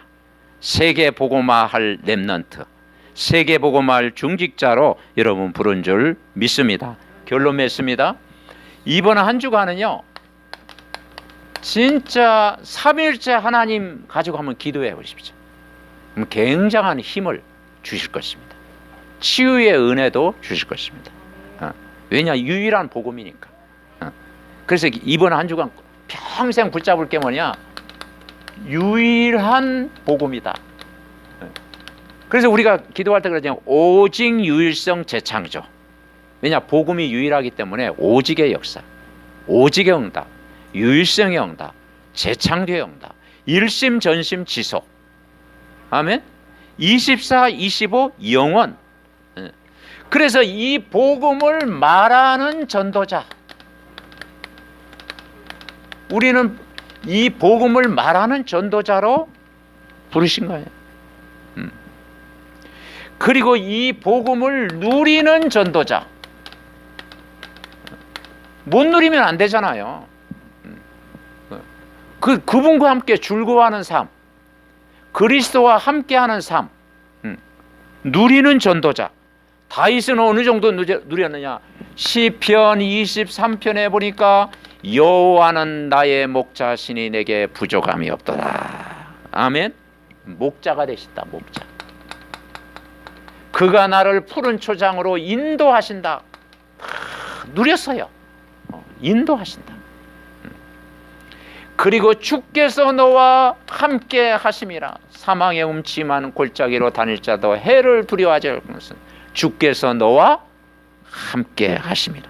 세계복음화할 렘넌트, 세계복음화할 중직자로 여러분 부른 줄 믿습니다. 결론 맺습니다. 이번 한 주간은요, 진짜 삼일째 하나님 가지고 한번 기도해 보십시오. 굉장한 힘을 주실 것입니다. 치유의 은혜도 주실 것입니다. 왜냐? 유일한 복음이니까. 그래서 이번 한 주간 평생 붙잡을 게 뭐냐? 유일한 복음이다. 그래서 우리가 기도할 때 그러잖아요. 오직 유일성 재창조. 왜냐? 복음이 유일하기 때문에 오직의 역사, 오직의 응답, 유일성의 응답, 재창조의 응답, 일심 전심 지속. 아멘. 24, 25 영원. 그래서 이 복음을 말하는 전도자, 우리는 이 복음을 말하는 전도자로 부르신 거예요. 그리고 이 복음을 누리는 전도자. 못 누리면 안 되잖아요. 그분과 함께 즐거워하는 삶, 그리스도와 함께하는 삶, 누리는 전도자. 다윗은 어느 정도 누렸느냐? 시편 23편에 보니까 여호와는 나의 목자시니 내게 부족함이 없도다. 아멘. 목자가 되신다. 목자. 그가 나를 푸른 초장으로 인도하신다. 누렸어요. 인도하신다. 그리고 주께서 너와 함께 하심이라. 사망의 음침한 골짜기로 다닐 자도 해를 두려워하지 않을 것은 주께서 너와 함께 하심이라.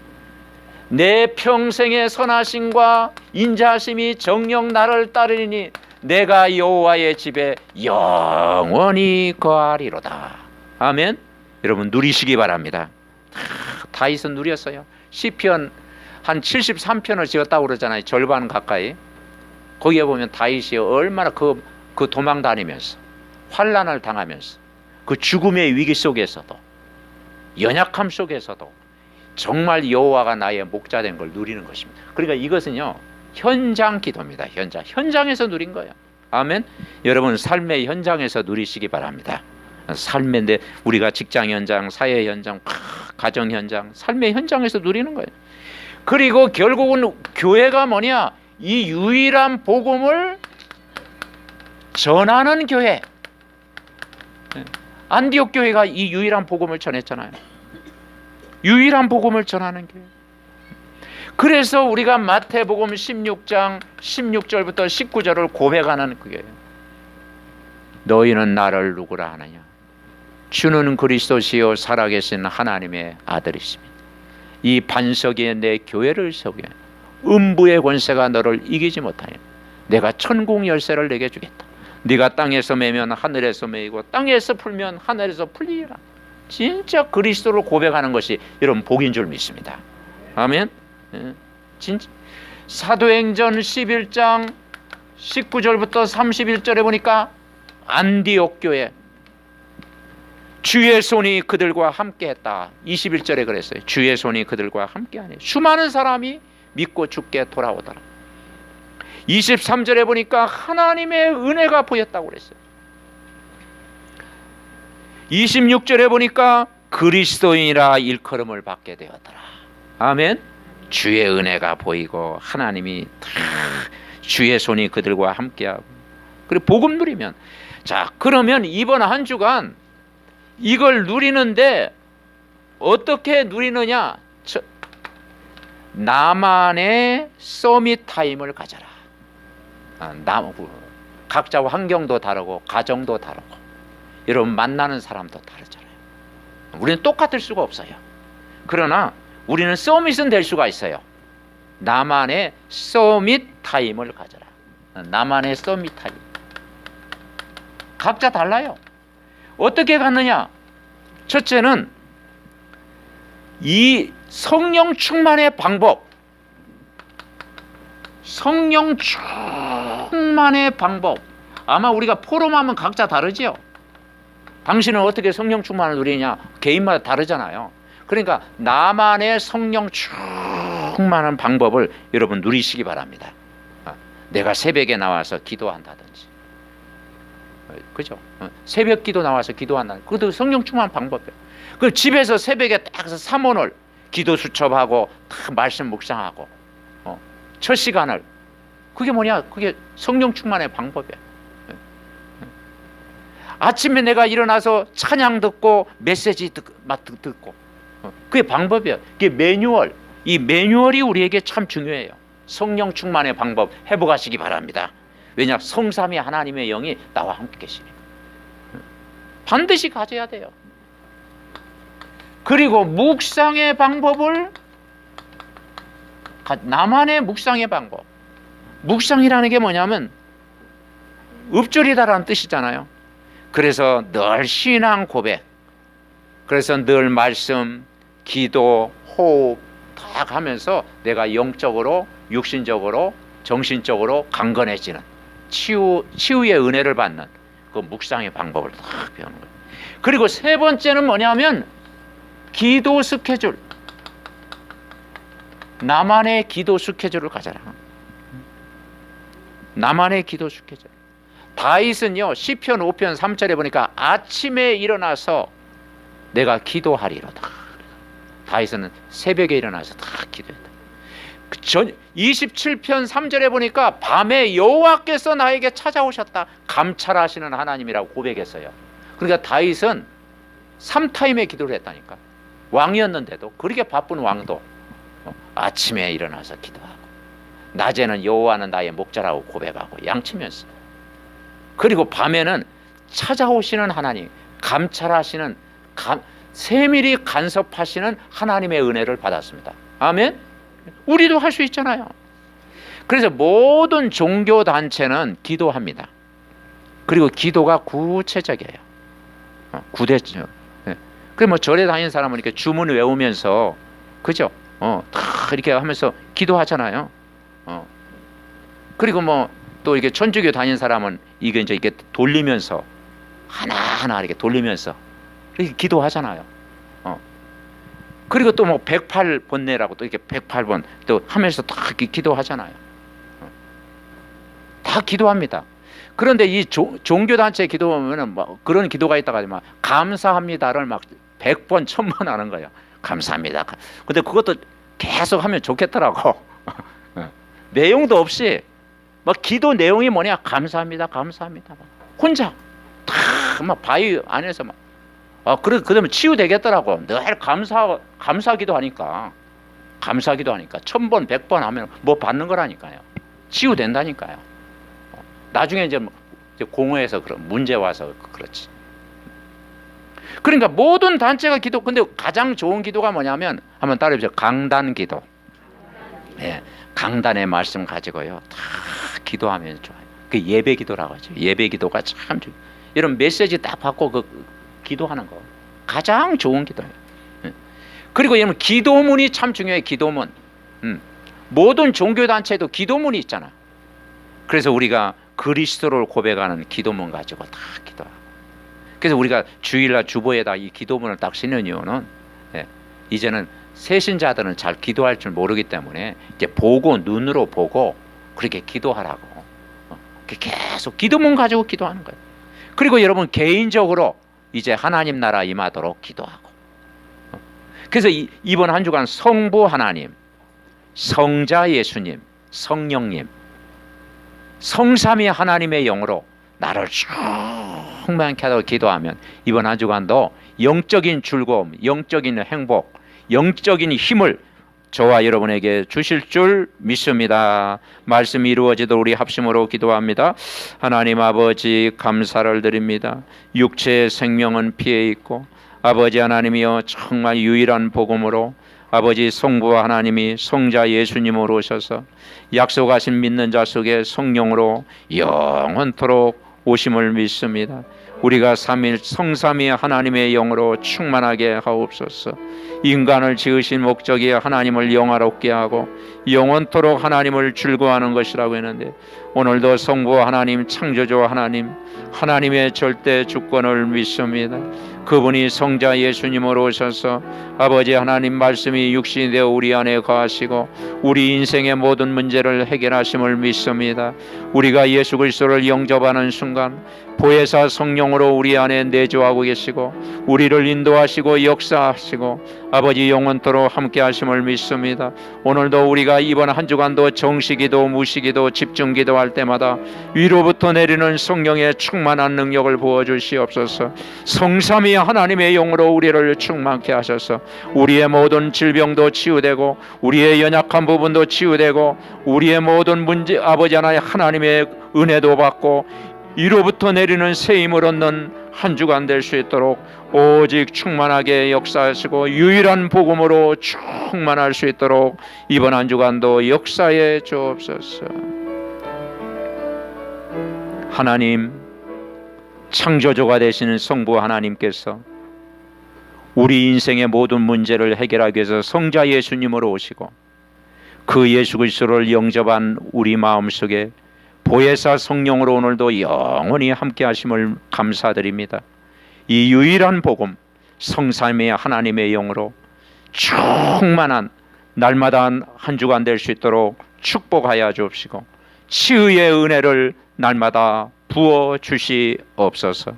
내 평생의 선하심과 인자하심이 정녕 나를 따르니 내가 여호와의 집에 영원히 거하리로다. 아멘. 여러분 누리시기 바랍니다. 다윗은 누렸어요. 시편 한 73편을 지었다고 그러잖아요. 절반 가까이. 거기에 보면 다윗이 얼마나 그 도망 다니면서 환난을 당하면서 그 죽음의 위기 속에서도 연약함 속에서도 정말 여호와가 나의 목자 된 걸 누리는 것입니다. 그러니까 이것은요 현장 기도입니다. 현장에서 누린 거예요. 아멘. 여러분 삶의 현장에서 누리시기 바랍니다. 삶인데 우리가 직장 현장, 사회 현장, 가정 현장, 삶의 현장에서 누리는 거예요. 그리고 결국은 교회가 뭐냐? 이 유일한 복음을 전하는 교회. 안디옥 교회가 이 유일한 복음을 전했잖아요. 유일한 복음을 전하는 교회. 그래서 우리가 마태복음 16장 16절부터 19절을 고백하는 거예요. 너희는 나를 누구라 하느냐? 주는 그리스도시요 살아계신 하나님의 아들이십니다. 이 반석에 내 교회를 세우게 음부의 권세가 너를 이기지 못하니 내가 천국 열쇠를 내게 주겠다. 네가 땅에서 매면 하늘에서 매이고 땅에서 풀면 하늘에서 풀리리라. 진짜 그리스도를 고백하는 것이 여러분 복인 줄 믿습니다. 아멘. 진짜 사도행전 11장 19절부터 31절에 보니까 안디옥 교회 주의 손이 그들과 함께했다. 21절에 그랬어요. 주의 손이 그들과 함께하니 수많은 사람이 믿고 주께 돌아오더라. 23절에 보니까 하나님의 은혜가 보였다고 그랬어요. 26절에 보니까 그리스도인이라 일컬음을 받게 되었더라. 아멘. 주의 은혜가 보이고 하나님이 주의 손이 그들과 함께하고 그리고 복음 누리면 자 그러면 이번 한 주간 이걸 누리는데 어떻게 누리느냐? 나만의 서밋 타임을 가져라. 각자 환경도 다르고 가정도 다르고 여러분 만나는 사람도 다르잖아요. 우리는 똑같을 수가 없어요. 그러나 우리는 서밋은 될 수가 있어요. 나만의 서밋 타임을 가져라. 나만의 서밋 타임. 각자 달라요. 어떻게 갖느냐? 첫째는 이 성령 충만의 방법. 성령 충만의 방법. 아마 우리가 포럼하면 각자 다르지요. 당신은 어떻게 성령 충만을 누리냐? 개인마다 다르잖아요. 그러니까 나만의 성령 충만한 방법을 여러분 누리시기 바랍니다. 내가 새벽에 나와서 기도한다든지, 그죠? 새벽 기도 나와서 기도한다든지, 그것도 성령 충만한 방법이에요. 그 집에서 새벽에 딱 사모를 기도 수첩하고 딱 말씀 묵상하고 첫 시간을 그게 뭐냐? 그게 성령 충만의 방법이에요. 아침에 내가 일어나서 찬양 듣고 메시지 듣고 그게 방법이에요. 그게 매뉴얼. 이 매뉴얼이 우리에게 참 중요해요. 성령 충만의 방법 해보가시기 바랍니다. 왜냐? 성삼위 하나님의 영이 나와 함께 계시니까 반드시 가져야 돼요. 그리고 묵상의 방법을 나만의 묵상의 방법. 묵상이라는 게 뭐냐면 읊조리다라는 뜻이잖아요. 그래서 늘 신앙 고백, 그래서 늘 말씀, 기도, 호흡 딱 하면서 내가 영적으로, 육신적으로, 정신적으로 강건해지는 치유의 은혜를 받는 그 묵상의 방법을 딱 배우는 거예요. 그리고 세 번째는 뭐냐면 기도 스케줄. 나만의 기도 스케줄을 가져라. 나만의 기도 스케줄. 다윗은요 시편 5편 3절에 보니까 아침에 일어나서 내가 기도하리로다. 다윗은 새벽에 일어나서 다 기도했다. 전 27편 3절에 보니까 밤에 여호와께서 나에게 찾아오셨다. 감찰하시는 하나님이라고 고백했어요. 그러니까 다윗은 3타임의 기도를 했다니까. 왕이었는데도, 그렇게 바쁜 왕도 아침에 일어나서 기도하고, 낮에는 여호와는 나의 목자라고 고백하고 양치면서, 그리고 밤에는 찾아오시는 하나님, 감찰하시는, 세밀히 간섭하시는 하나님의 은혜를 받았습니다. 아멘. 우리도 할 수 있잖아요. 그래서 모든 종교 단체는 기도합니다. 그리고 기도가 구체적이에요. 구대죠. 그 뭐 절에 다니는 사람은 이렇게 주문 외우면서, 그죠? 다 이렇게 하면서 기도하잖아요. 그리고 뭐 또 이렇게 천주교 다니는 사람은 이게 이제 이렇게 돌리면서, 하나하나 이렇게 돌리면서 이렇게 기도하잖아요. 그리고 또 뭐 108번뇌라고 또 이렇게 108번 또 하면서 다 이렇게 기도하잖아요. 다 기도합니다. 그런데 이 종교단체 기도 보면은 뭐 그런 기도가 있다가 막 감사합니다를 막 100번, 1000번 하는 거예요. 감사합니다. 근데 그것도 계속 하면 좋겠더라고. 내용도 없이 막 기도 내용이 뭐냐? 감사합니다, 감사합니다. 혼자 막 바위 안에서 막 그러면 치유되겠더라고. 늘 감사기도 하니까. 감사기도 하니까 1000번, 100번 하면 뭐 받는 거라니까요. 치유된다니까요. 나중에 이제 공회에서 그런 문제 와서 그렇지. 그러니까 모든 단체가 기도, 근데 가장 좋은 기도가 뭐냐면, 한번 따라해보세요. 강단 기도. 예, 강단의 말씀 가지고요, 다 기도하면 좋아요. 그 예배 기도라고 하죠. 예배 기도가 참 좋아요. 이런 메시지 딱 받고 그 기도하는 거 가장 좋은 기도예요. 그리고 여러분, 기도문이 참 중요해요. 기도문. 모든 종교단체도 기도문이 있잖아. 그래서 우리가 그리스도를 고백하는 기도문 가지고 다 기도하고, 그래서 우리가 주일날 주보에다 이 기도문을 딱 쓰는 이유는, 이제는 새신자들은 잘 기도할 줄 모르기 때문에 이제 보고, 눈으로 보고 그렇게 기도하라고, 계속 기도문 가지고 기도하는 거예요. 그리고 여러분, 개인적으로 이제 하나님 나라 임하도록 기도하고, 그래서 이번 한 주간 성부 하나님, 성자 예수님, 성령님, 성삼위 하나님의 영으로 나를 충만케 하도록 기도하면 이번 한 주간도 영적인 즐거움, 영적인 행복, 영적인 힘을 저와 여러분에게 주실 줄 믿습니다. 말씀이 이루어지도록 우리 합심으로 기도합니다. 하나님 아버지, 감사를 드립니다. 육체의 생명은 피해 있고, 아버지 하나님이여, 정말 유일한 복음으로 아버지 성부 하나님이 성자 예수님으로 오셔서 약속하신 믿는 자 속에 성령으로 영원토록 오심을 믿습니다. 우리가 성삼위 하나님의 영으로 충만하게 하옵소서. 인간을 지으신 목적이 하나님을 영화롭게 하고 영원토록 하나님을 즐거워하는 것이라고 했는데, 오늘도 성부 하나님, 창조주 하나님, 하나님의 절대 주권을 믿습니다. 그분이 성자 예수님으로 오셔서 아버지 하나님 말씀이 육신이 되어 우리 안에 거하시고 우리 인생의 모든 문제를 해결하심을 믿습니다. 우리가 예수 그리스도를 영접하는 순간 보혜사 성령으로 우리 안에 내주하고 계시고 우리를 인도하시고 역사하시고 아버지 영원토록 함께 하심을 믿습니다. 오늘도 우리가 이번 한 주간도 정시기도, 무시기도, 집중기도 할 때마다 위로부터 내리는 성령의 충만한 능력을 부어주시옵소서. 성삼위 하나님의 영으로 우리를 충만케 하셔서 우리의 모든 질병도 치유되고 우리의 연약한 부분도 치유되고 우리의 모든 문제 아버지 하나님의 은혜도 받고 위로부터 내리는 새 힘을 얻는 한 주간 될 수 있도록 오직 충만하게 역사하시고 유일한 복음으로 충만할 수 있도록 이번 한 주간도 역사해 주옵소서. 하나님, 창조주가 되시는 성부 하나님께서 우리 인생의 모든 문제를 해결하기 위해서 성자 예수님으로 오시고 그 예수 그리스도를 영접한 우리 마음속에 보혜사 성령으로 오늘도 영원히 함께 하심을 감사드립니다. 이 유일한 복음, 성삼위 하나님의 영으로 충만한 날마다 한 주간 될 수 있도록 축복하여 주옵시고 치유의 은혜를 날마다 부어 주시옵소서.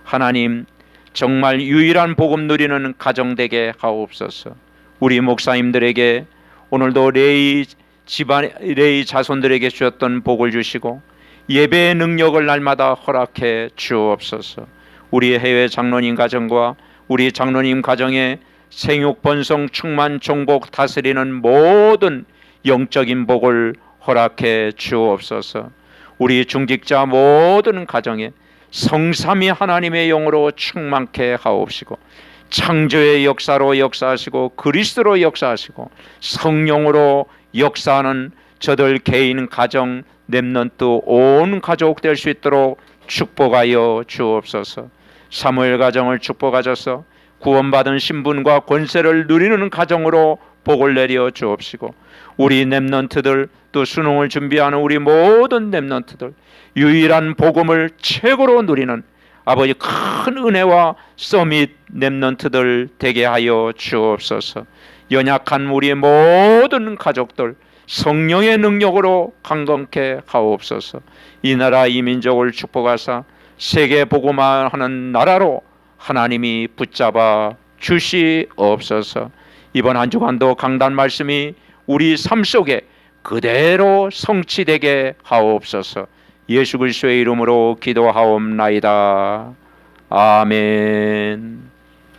하나님, 정말 유일한 복음 누리는 가정 되게 하옵소서. 우리 목사님들에게 오늘도 레이 집안의 자손들에게 주셨던 복을 주시고 예배의 능력을 날마다 허락해 주옵소서. 우리 해외 장로님 가정과 우리 장로님 가정에 생육 번성 충만 종복 다스리는 모든 영적인 복을 허락해 주옵소서. 우리 중직자 모든 가정에 성삼위 하나님의 영으로 충만케 하옵시고 창조의 역사로 역사하시고 그리스도로 역사하시고 성령으로 역사하는 저들 개인 가정 렘넌트 온 가족 될 수 있도록 축복하여 주옵소서. 사무엘 가정을 축복하셔서 구원받은 신분과 권세를 누리는 가정으로 복을 내려 주옵시고 우리 렘넌트들 또 수능을 준비하는 우리 모든 렘넌트들 유일한 복음을 최고로 누리는 아버지 큰 은혜와 서밋 렘넌트들 되게 하여 주옵소서. 연약한 우리의 모든 가족들 성령의 능력으로 강건케 하옵소서. 이 나라 이 민족을 축복하사 세계 복음화하는 나라로 하나님이 붙잡아 주시옵소서. 이번 한 주간도 강단 말씀이 우리 삶 속에 그대로 성취되게 하옵소서. 예수 그리스도의 이름으로 기도하옵나이다. 아멘.